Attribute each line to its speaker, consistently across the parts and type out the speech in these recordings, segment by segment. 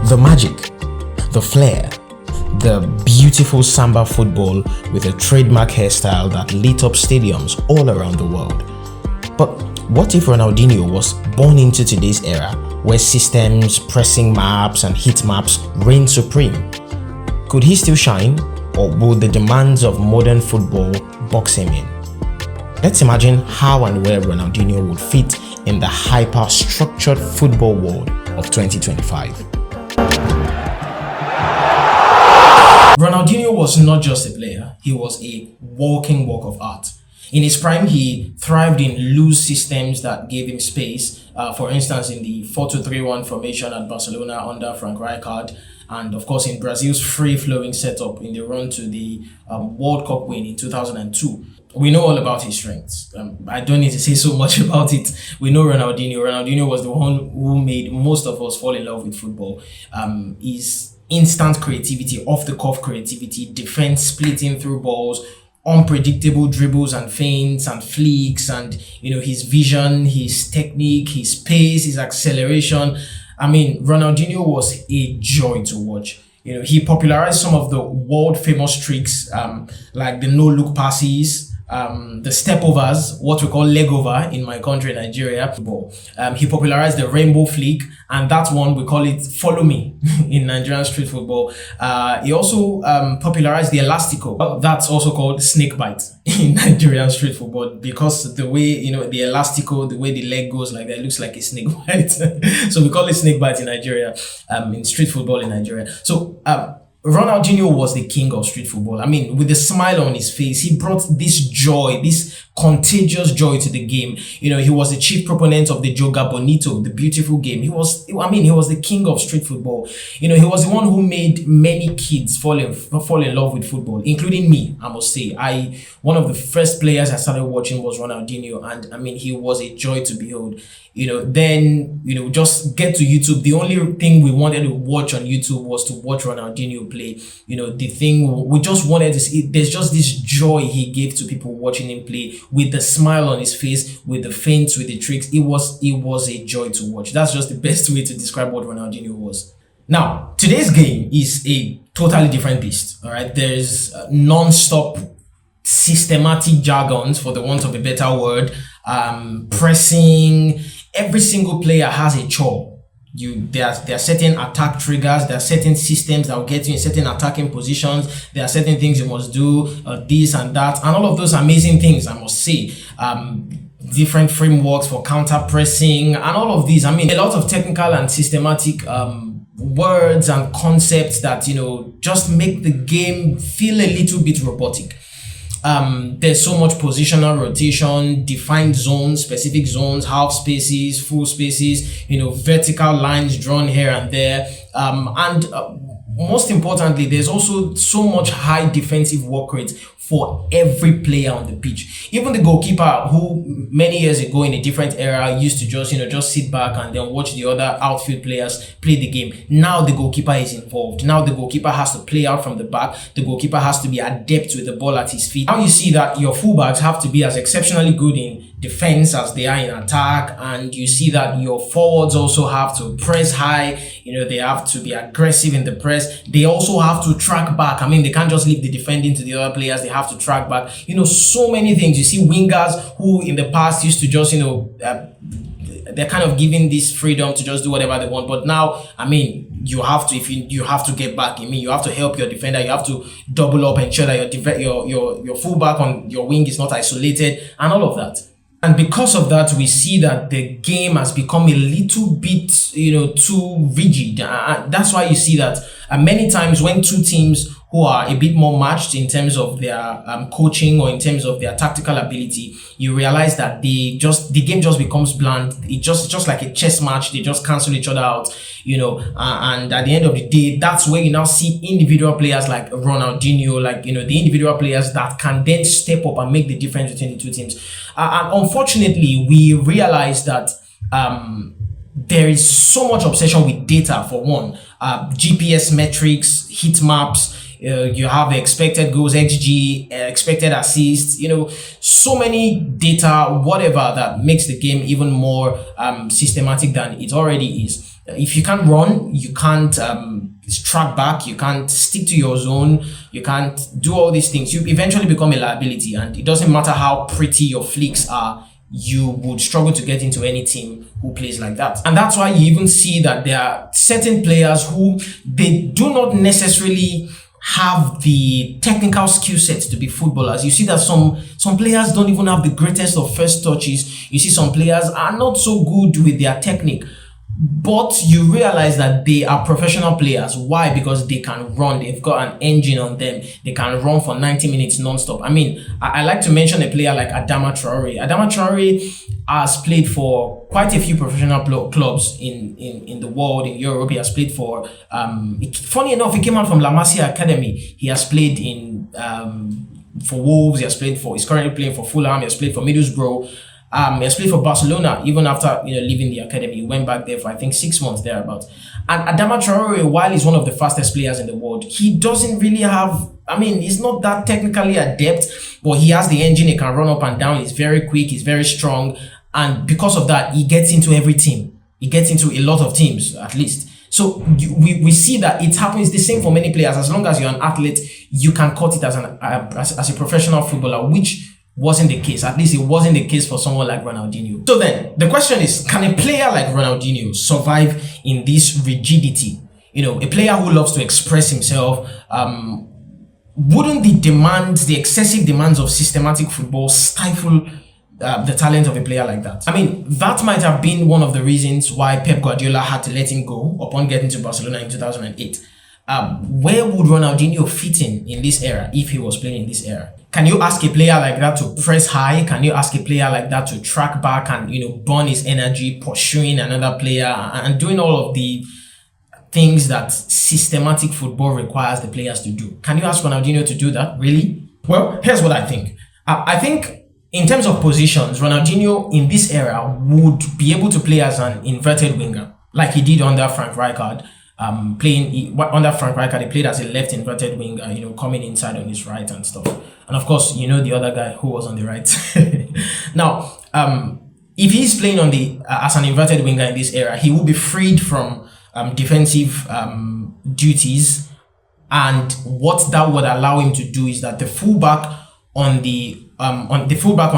Speaker 1: The magic, the flair, the beautiful samba football with a trademark hairstyle that lit up stadiums all around the world. But what if Ronaldinho was born into today's era where systems, pressing maps and heat maps reign supreme? Could he still shine, or would the demands of modern football box him in? Let's imagine how and where Ronaldinho would fit in the hyper-structured football world of 2025. Ronaldinho was not just a player, he was a walking work of art. In his prime, he thrived in loose systems that gave him space. For instance, in the 4-2-3-1 formation at Barcelona under Frank Rijkaard, and of course in Brazil's free-flowing setup in the run to the World Cup win in 2002. We know all about his strengths. I don't need to say so much about it. We know Ronaldinho. Ronaldinho was the one who made most of us fall in love with football. His instant creativity, off-the-cuff creativity, defense splitting through balls, unpredictable dribbles and feints and flicks, and his vision, his technique, his pace, his acceleration. I mean, Ronaldinho was a joy to watch. He popularized some of the world famous tricks, like the no-look passes, the step overs, what we call leg over in my country, Nigeria. He popularized the rainbow flick, and that one we call it follow me in Nigerian street football. He also popularized the elastico. That's also called snake bite in Nigerian street football, because the way the elastico, the way the leg goes like that, looks like a snake bite. So we call it snake bite in Nigeria, in street football in Nigeria. So Ronaldinho was the king of street football. I mean, with a smile on his face, he brought this joy, this contagious joy to the game. He was the chief proponent of the Joga Bonito, the beautiful game. He was the king of street football. He was the one who made many kids fall in love with football, including me, I must say. One of the first players I started watching was Ronaldinho, and I mein, he was a joy to behold. Then just get to YouTube. The only thing we wanted to watch on YouTube was to watch Ronaldinho play. The thing we just wanted to see, there's just this joy he gave to people watching him play, with the smile on his face, with the feints, with the tricks. It was a joy to watch. That's just the best way to describe what Ronaldinho was. Now, today's game is a totally different beast. All right, there's non-stop systematic jargons, for the want of a better word, pressing. Every single player has a chore. There are certain attack triggers, there are certain systems that will get you in certain attacking positions, there are certain things you must do, this and that, and all of those amazing things, I must say. Different frameworks for counter pressing and all of these. I mean, a lot of technical and systematic words and concepts that just make the game feel a little bit robotic. There's so much positional rotation, defined zones, specific zones, half spaces, full spaces, vertical lines drawn here and there. Most importantly, there's also so much high defensive work rate for every player on the pitch. Even the goalkeeper, who many years ago in a different era used to just sit back and then watch the other outfield players play the game. Now the goalkeeper is involved. Now the goalkeeper has to play out from the back. The goalkeeper has to be adept with the ball at his feet. Now you see that your fullbacks have to be as exceptionally good in defense as they are in attack, and you see that your forwards also have to press high. They have to be aggressive in the press. They also have to track back. I mean, they can't just leave the defending to the other players. They have to track back. So many things. You see wingers who in the past used to just they're kind of given this freedom to just do whatever they want, but now, I mean, you have to, you have to get back. I mean, you have to help your defender. You have to double up, ensure that your fullback on your wing is not isolated, and all of that. And because of that, we see that the game has become a little bit, too rigid. That's why you see that many times when two teams who are a bit more matched in terms of their coaching or in terms of their tactical ability, you realize that the game just becomes bland. It's just like a chess match. They just cancel each other out, and at the end of the day, that's where you now see individual players like Ronaldinho, like, the individual players that can then step up and make the difference between the two teams. And unfortunately, we realize that there is so much obsession with data, for one. GPS metrics, heat maps, you have expected goals, XG, expected assists, so many data, whatever, that makes the game even more systematic than it already is. If you can't run, you can't track back, you can't stick to your zone, you can't do all these things, you eventually become a liability. And it doesn't matter how pretty your flicks are, you would struggle to get into any team who plays like that. And that's why you even see that there are certain players who they do not necessarily have the technical skill set to be footballers. You see that some players don't even have the greatest of first touches. You see some players are not so good with their technique, but you realize that they are professional players. Why? Because they can run. They've got an engine on them. They can run for 90 minutes non-stop. I mean, I like to mention a player like Adama Traore. Adama Traore has played for quite a few professional clubs in the world, in Europe. He has played for, funny enough, he came out from La Masia Academy. He has played for Wolves. He's currently playing for Fulham. He has played for Middlesbrough. He has played for Barcelona even after leaving the academy. He went back there for I think 6 months thereabouts. And Adama Traore, while he's one of the fastest players in the world, he doesn't really have. I mean, he's not that technically adept, but he has the engine. He can run up and down. He's very quick. He's very strong, and because of that, he gets into every team. He gets into a lot of teams at least. So we see that it happens the same for many players. As long as you're an athlete, you can cut it as a professional footballer, which wasn't the case. At least it wasn't the case for someone like Ronaldinho. So then the question is, can a player like Ronaldinho survive in this rigidity? A player who loves to express himself, wouldn't the excessive demands of systematic football stifle the talent of a player like that? I mean, that might have been one of the reasons why Pep Guardiola had to let him go upon getting to Barcelona in 2008. Where would Ronaldinho fit in this era if he was playing in this era? Can you ask a player like that to press high? Can you ask a player like that to track back and burn his energy pursuing another player and doing all of the things that systematic football requires the players to do? Can you ask Ronaldinho to do that? Really? Well, here's what I think. I think in terms of positions, Ronaldinho in this era would be able to play as an inverted winger like he did under Frank Rijkaard. Under Frank Rijkaard, he played as a left inverted winger, coming inside on his right and stuff. And of course, the other guy who was on the right. Now, if he's playing as an inverted winger in this era, he will be freed from defensive duties, and what that would allow him to do is that the fullback on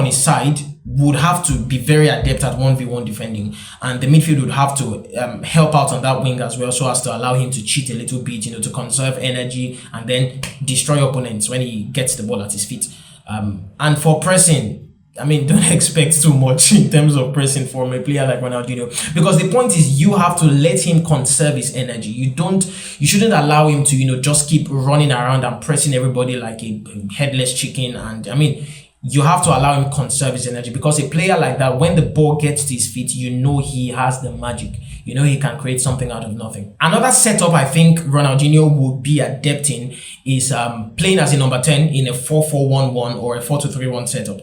Speaker 1: his side would have to be very adept at 1v1 defending, and the midfield would have to help out on that wing as well, so as to allow him to cheat a little bit, to conserve energy and then destroy opponents when he gets the ball at his feet. And for pressing, I mean, don't expect too much in terms of pressing from a player like Ronaldinho, because the point is you have to let him conserve his energy. You shouldn't allow him to just keep running around and pressing everybody like a headless chicken. And I mean, you have to allow him conserve his energy, because a player like that, when the ball gets to his feet, he has the magic. He can create something out of nothing. Another setup I think Ronaldinho would be adept in is playing as a number 10 in a 4-4-1-1 or a 4-2-3-1 setup.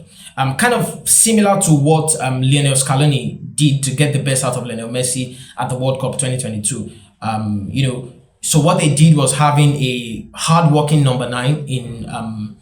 Speaker 1: Kind of similar to what Lionel Scaloni did to get the best out of Lionel Messi at the World Cup 2022. So what they did was having a hard-working number 9 in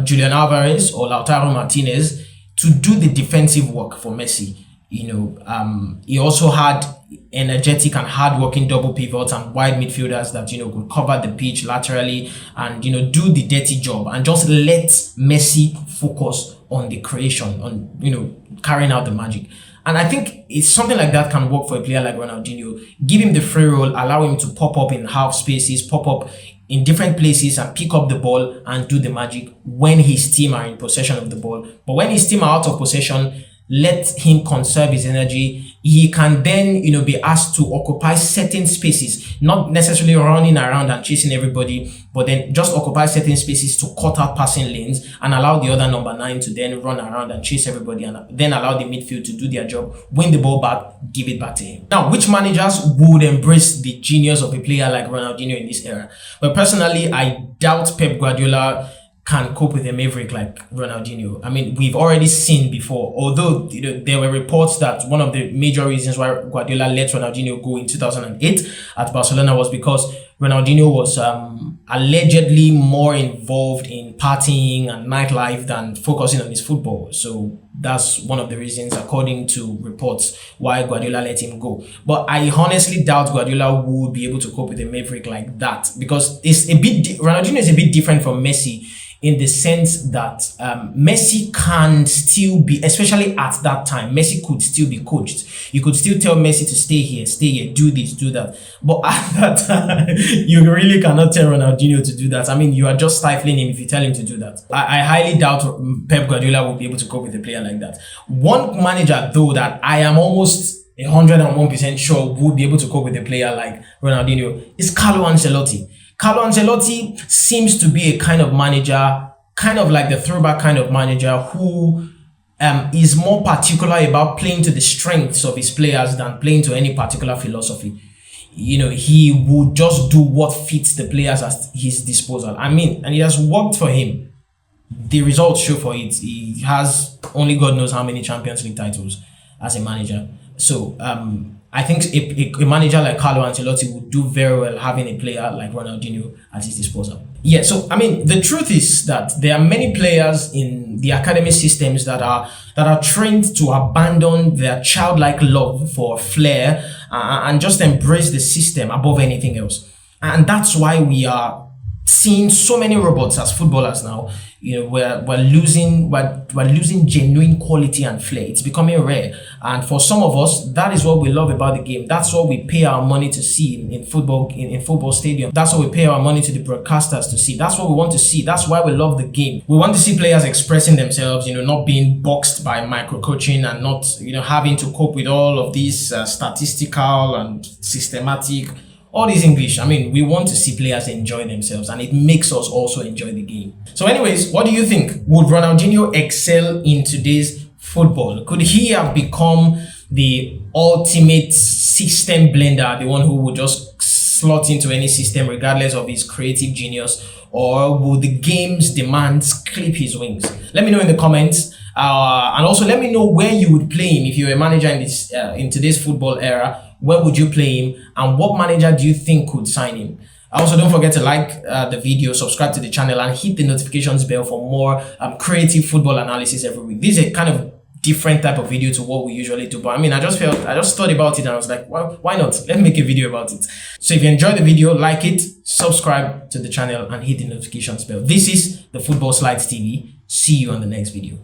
Speaker 1: Julian Alvarez or Lautaro Martinez to do the defensive work for Messi. He also had energetic and hard-working double pivots and wide midfielders that could cover the pitch laterally and do the dirty job, and just let Messi focus on the creation, on carrying out the magic. And I think it's something like that can work for a player like Ronaldinho. Give him the free role, allow him to pop up in half spaces, pop up in different places and pick up the ball and do the magic when his team are in possession of the ball. But when his team are out of possession, let him conserve his energy. He can then, be asked to occupy certain spaces, not necessarily running around and chasing everybody, but then just occupy certain spaces to cut out passing lanes and allow the other number 9 to then run around and chase everybody, and then allow the midfield to do their job, win the ball back, give it back to him. Now, which managers would embrace the genius of a player like Ronaldinho in this era? But personally, I doubt Pep Guardiola can cope with a maverick like Ronaldinho. I mean, we've already seen before, although there were reports that one of the major reasons why Guardiola let Ronaldinho go in 2008 at Barcelona was because Ronaldinho was allegedly more involved in partying and nightlife than focusing on his football. So that's one of the reasons, according to reports, why Guardiola let him go. But I honestly doubt Guardiola would be able to cope with a maverick like that, because Ronaldinho is a bit different from Messi, in the sense that Messi can still be, especially at that time, Messi could still be coached. You could still tell Messi to stay here, do this, do that. But at that time, you really cannot tell Ronaldinho to do that. I mean, you are just stifling him if you tell him to do that. I highly doubt Pep Guardiola will be able to cope with a player like that. One manager, though, that I am almost 101% sure would be able to cope with a player like Ronaldinho is Carlo Ancelotti. Carlo Ancelotti seems to be a kind of manager, kind of like the throwback kind of manager, who is more particular about playing to the strengths of his players than playing to any particular philosophy. You know, he would just do what fits the players at his disposal. I mean, and it has worked for him. The results show for it. He has only God knows how many Champions League titles as a manager. So I think a manager like Carlo Ancelotti would do very well having a player like Ronaldinho at his disposal. Yeah, so I mean, the truth is that there are many players in the academy systems that are trained to abandon their childlike love for flair and just embrace the system above anything else. And that's why we are seeing so many robots as footballers now. You know, we're losing genuine quality and flair. It's becoming rare, and for some of us, that is what we love about the game. That's what we pay our money to see in football stadium. That's what we pay our money to the broadcasters to see. That's what we want to see. That's why we love the game. We want to see players expressing themselves, you know, not being boxed by micro coaching and not, you know, having to cope with all of these statistical and systematic, all this English. I mean, we want to see players enjoy themselves, and it makes us also enjoy the game. So anyways, what do you think? Would Ronaldinho excel in today's football? Could he have become the ultimate system blender, the one who would just slot into any system regardless of his creative genius? Or would the game's demands clip his wings? Let me know in the comments. And also let me know where you would play him if you're a manager in today's football era. Where would you play him, and what manager do you think could sign him? Also, don't forget to like the video, subscribe to the channel, and hit the notifications bell for more creative football analysis every week. This is a kind of different type of video to what we usually do, but I mean, I just thought about it and I was like, well, why not? Let's make a video about it. So if you enjoyed the video, like it, subscribe to the channel, and hit the notifications bell. This is the Football Slides TV. See you on the next video.